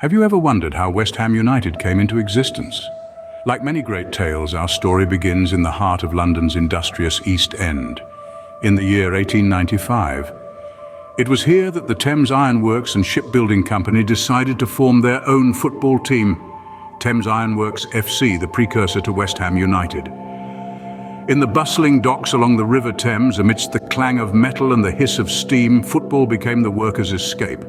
Have you ever wondered how West Ham United came into existence? Like many great tales, our story begins in the heart of London's industrious East End, in the year 1895. It was here that the Thames Iron Works and Shipbuilding Company decided to form their own football team, Thames Iron Works FC, the precursor to West Ham United. In the bustling docks along the River Thames, amidst the clang of metal and the hiss of steam, football became the workers' escape.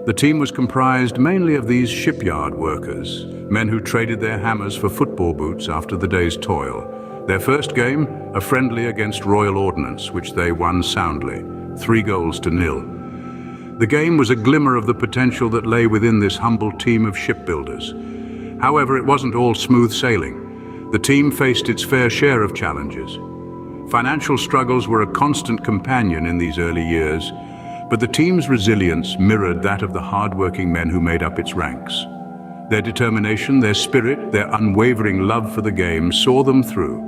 The team was comprised mainly of these shipyard workers, men who traded their hammers for football boots after the day's toil. Their first game, a friendly against Royal Ordnance, which they won soundly, 3-0. The game was a glimmer of the potential that lay within this humble team of shipbuilders. However, it wasn't all smooth sailing. The team faced its fair share of challenges. Financial struggles were a constant companion in these early years, but the team's resilience mirrored that of the hard-working men who made up its ranks. Their determination, their spirit, their unwavering love for the game saw them through.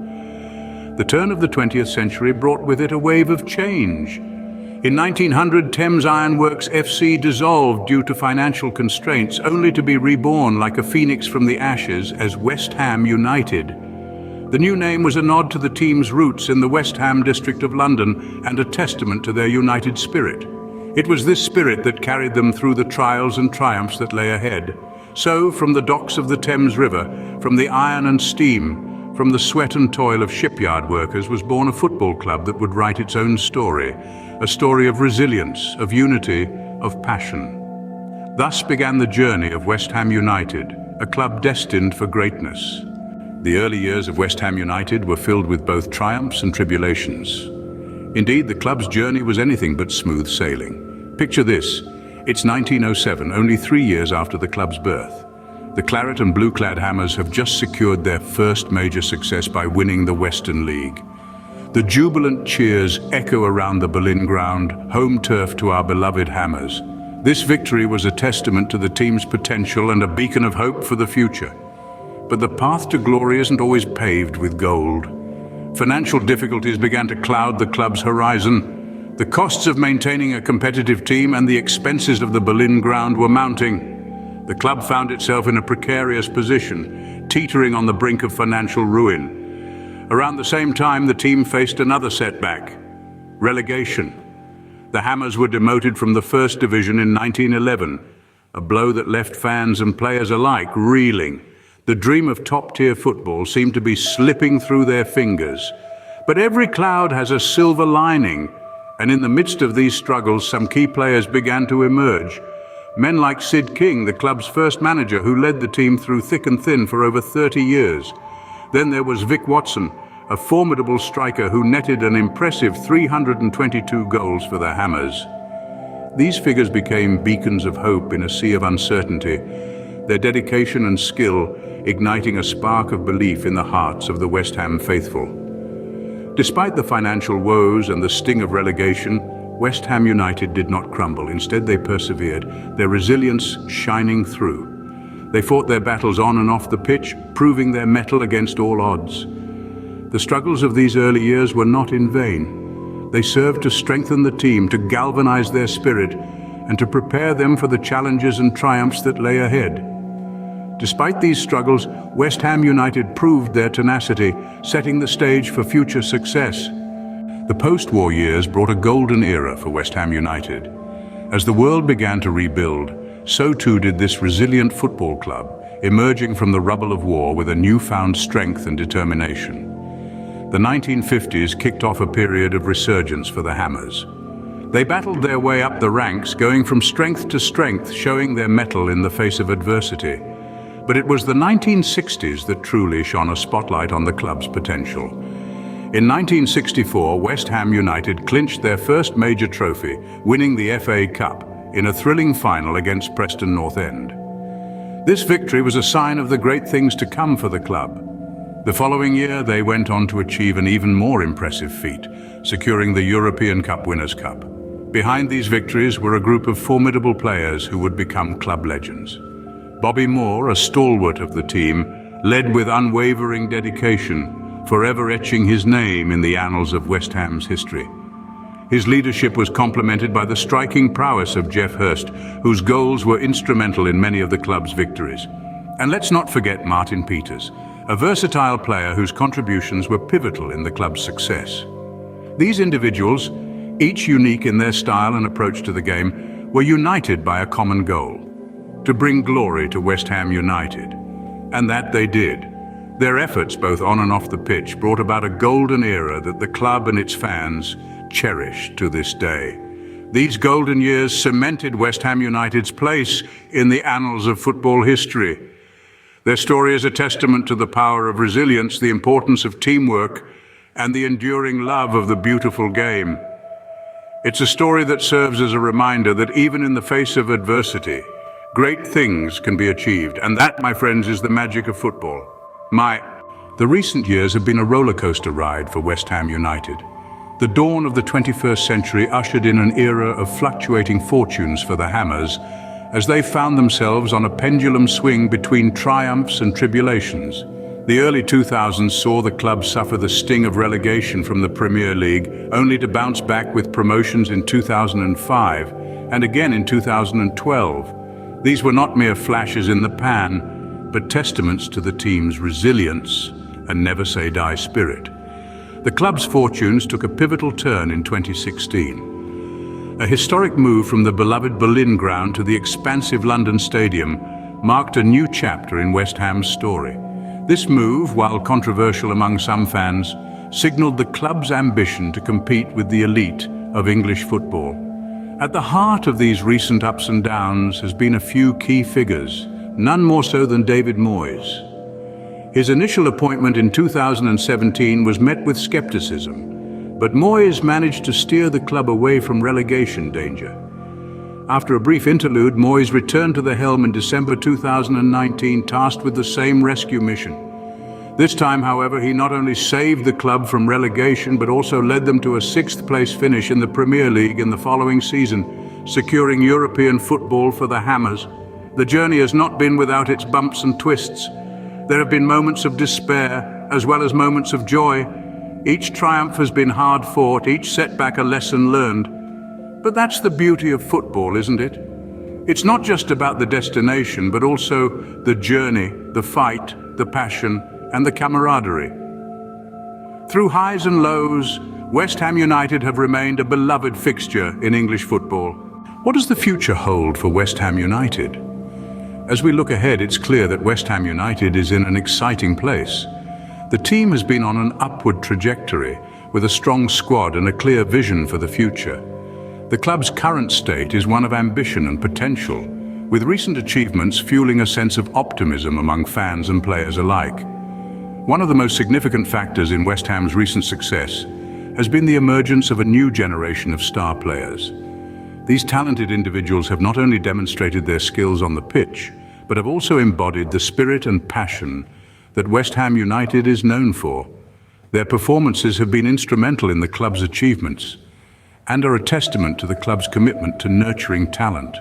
The turn of the 20th century brought with it a wave of change. In 1900, Thames Iron Works FC dissolved due to financial constraints, only to be reborn like a phoenix from the ashes as West Ham United. The new name was a nod to the team's roots in the West Ham district of London and a testament to their united spirit. It was this spirit that carried them through the trials and triumphs that lay ahead. So, from the docks of the Thames River, from the iron and steam, from the sweat and toil of shipyard workers was born a football club that would write its own story, a story of resilience, of unity, of passion. Thus began the journey of West Ham United, a club destined for greatness. The early years of West Ham United were filled with both triumphs and tribulations. Indeed, the club's journey was anything but smooth sailing. Picture this, it's 1907, only 3 years after the club's birth. The claret and blue-clad Hammers have just secured their first major success by winning the Western League. The jubilant cheers echo around the Boleyn ground, home turf to our beloved Hammers. This victory was a testament to the team's potential and a beacon of hope for the future. But the path to glory isn't always paved with gold. Financial difficulties began to cloud the club's horizon. The costs of maintaining a competitive team and the expenses of the Boleyn ground were mounting. The club found itself in a precarious position, teetering on the brink of financial ruin. Around the same time, the team faced another setback: relegation. The Hammers were demoted from the First Division in 1911, a blow that left fans and players alike reeling. The dream of top-tier football seemed to be slipping through their fingers. But every cloud has a silver lining, and in the midst of these struggles, some key players began to emerge. Men like Sid King, the club's first manager, who led the team through thick and thin for over 30 years. Then there was Vic Watson, a formidable striker who netted an impressive 322 goals for the Hammers. These figures became beacons of hope in a sea of uncertainty, their dedication and skill igniting a spark of belief in the hearts of the West Ham faithful. Despite the financial woes and the sting of relegation, West Ham United did not crumble. Instead, they persevered, their resilience shining through. They fought their battles on and off the pitch, proving their mettle against all odds. The struggles of these early years were not in vain. They served to strengthen the team, to galvanize their spirit, and to prepare them for the challenges and triumphs that lay ahead. Despite these struggles, West Ham United proved their tenacity, setting the stage for future success. The post-war years brought a golden era for West Ham United. As the world began to rebuild, so too did this resilient football club, emerging from the rubble of war with a newfound strength and determination. The 1950s kicked off a period of resurgence for the Hammers. They battled their way up the ranks, going from strength to strength, showing their mettle in the face of adversity. But it was the 1960s that truly shone a spotlight on the club's potential. In 1964, West Ham United clinched their first major trophy, winning the FA Cup in a thrilling final against Preston North End. This victory was a sign of the great things to come for the club. The following year, they went on to achieve an even more impressive feat, securing the European Cup Winners' Cup. Behind these victories were a group of formidable players who would become club legends. Bobby Moore, a stalwart of the team, led with unwavering dedication, forever etching his name in the annals of West Ham's history. His leadership was complemented by the striking prowess of Geoff Hurst, whose goals were instrumental in many of the club's victories. And let's not forget Martin Peters, a versatile player whose contributions were pivotal in the club's success. These individuals, each unique in their style and approach to the game, were united by a common goal: to bring glory to West Ham United. And that they did. Their efforts, both on and off the pitch, brought about a golden era that the club and its fans cherish to this day. These golden years cemented West Ham United's place in the annals of football history. Their story is a testament to the power of resilience, the importance of teamwork, and the enduring love of the beautiful game. It's a story that serves as a reminder that even in the face of adversity, great things can be achieved, and that, my friends, is the magic of football. The recent years have been a roller coaster ride for West Ham United. The dawn of the 21st century ushered in an era of fluctuating fortunes for the Hammers, as they found themselves on a pendulum swing between triumphs and tribulations. The early 2000s saw the club suffer the sting of relegation from the Premier League, only to bounce back with promotions in 2005 and again in 2012. These were not mere flashes in the pan, but testaments to the team's resilience and never-say-die spirit. The club's fortunes took a pivotal turn in 2016. A historic move from the beloved Berlin ground to the expansive London Stadium marked a new chapter in West Ham's story. This move, while controversial among some fans, signaled the club's ambition to compete with the elite of English football. At the heart of these recent ups and downs has been a few key figures, none more so than David Moyes. His initial appointment in 2017 was met with skepticism, but Moyes managed to steer the club away from relegation danger. After a brief interlude, Moyes returned to the helm in December 2019, tasked with the same rescue mission. This time, however, he not only saved the club from relegation, but also led them to a sixth-place finish in the Premier League in the following season, securing European football for the Hammers. The journey has not been without its bumps and twists. There have been moments of despair, as well as moments of joy. Each triumph has been hard-fought, each setback a lesson learned. But that's the beauty of football, isn't it? It's not just about the destination, but also the journey, the fight, the passion, and the camaraderie. Through highs and lows, West Ham United have remained a beloved fixture in English football. What does the future hold for West Ham United? As we look ahead, it's clear that West Ham United is in an exciting place. The team has been on an upward trajectory, with a strong squad and a clear vision for the future. The club's current state is one of ambition and potential, with recent achievements fueling a sense of optimism among fans and players alike. One of the most significant factors in West Ham's recent success has been the emergence of a new generation of star players. These talented individuals have not only demonstrated their skills on the pitch, but have also embodied the spirit and passion that West Ham United is known for. Their performances have been instrumental in the club's achievements and are a testament to the club's commitment to nurturing talent.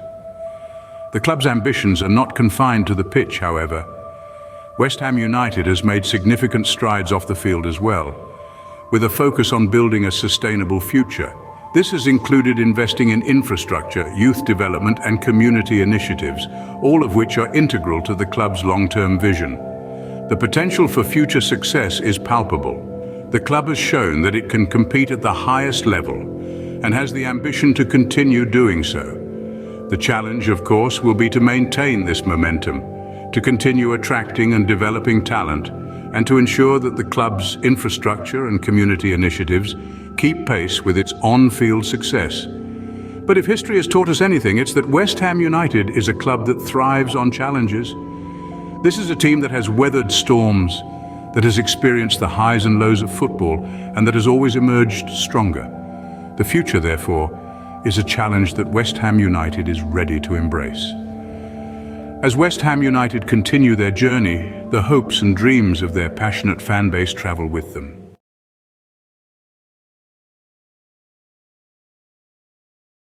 The club's ambitions are not confined to the pitch, however. West Ham United has made significant strides off the field as well, with a focus on building a sustainable future. This has included investing in infrastructure, youth development, and community initiatives, all of which are integral to the club's long-term vision. The potential for future success is palpable. The club has shown that it can compete at the highest level and has the ambition to continue doing so. The challenge, of course, will be to maintain this momentum, to continue attracting and developing talent, and to ensure that the club's infrastructure and community initiatives keep pace with its on-field success. But if history has taught us anything, it's that West Ham United is a club that thrives on challenges. This is a team that has weathered storms, that has experienced the highs and lows of football, and that has always emerged stronger. The future, therefore, is a challenge that West Ham United is ready to embrace. As West Ham United continue their journey, the hopes and dreams of their passionate fan base travel with them.